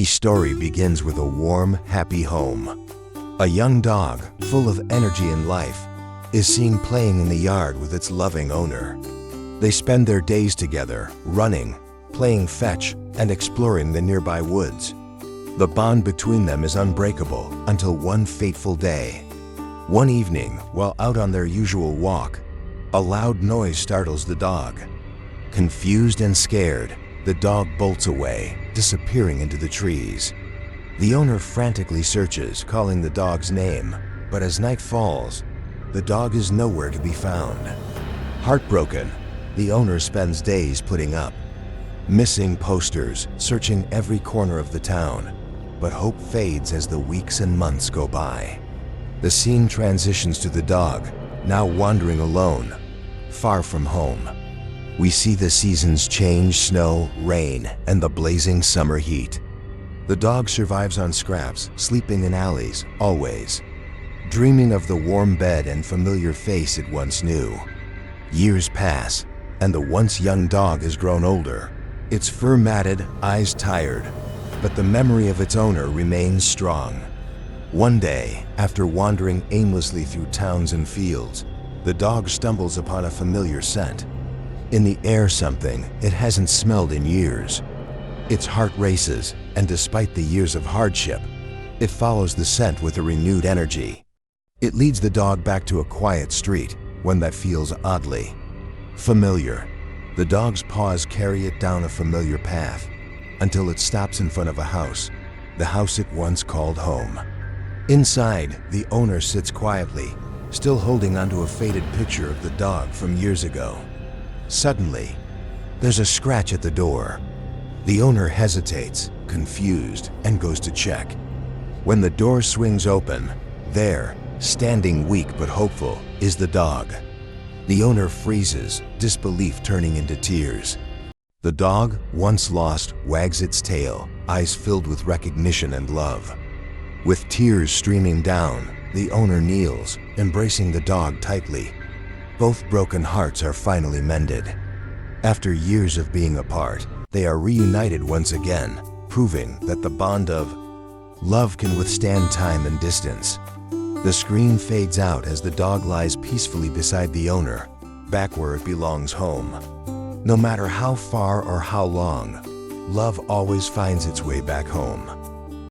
Each story begins with a warm, happy home. A young dog, full of energy and life, is seen playing in the yard with its loving owner. They spend their days together, running, playing fetch, and exploring the nearby woods. The bond between them is unbreakable until one fateful day. One evening, while out on their usual walk, a loud noise startles the dog. Confused and scared, the dog bolts away, disappearing into the trees. The owner frantically searches, calling the dog's name, but as night falls, the dog is nowhere to be found. Heartbroken, the owner spends days putting up missing posters, searching every corner of the town, but hope fades as the weeks and months go by. The scene transitions to the dog, now wandering alone, far from home. We see the seasons change: snow, rain, and the blazing summer heat. The dog survives on scraps, sleeping in alleys, always, dreaming of the warm bed and familiar face it once knew. Years pass, and the once young dog has grown older, its fur matted, eyes tired, but the memory of its owner remains strong. One day, after wandering aimlessly through towns and fields, the dog stumbles upon a familiar scent. In the air, something it hasn't smelled in years. Its heart races, and despite the years of hardship, it follows the scent with a renewed energy. It leads the dog back to a quiet street, one that feels oddly familiar. The dog's paws carry it down a familiar path, until it stops in front of a house, the house it once called home. Inside, the owner sits quietly, still holding onto a faded picture of the dog from years ago. Suddenly, there's a scratch at the door. The owner hesitates, confused, and goes to check. When the door swings open, there, standing weak but hopeful, is the dog. The owner freezes, disbelief turning into tears. The dog, once lost, wags its tail, eyes filled with recognition and love. With tears streaming down, the owner kneels, embracing the dog tightly. Both broken hearts are finally mended. After years of being apart, they are reunited once again, proving that the bond of love can withstand time and distance. The screen fades out as the dog lies peacefully beside the owner, back where it belongs, home. No matter how far or how long, love always finds its way back home.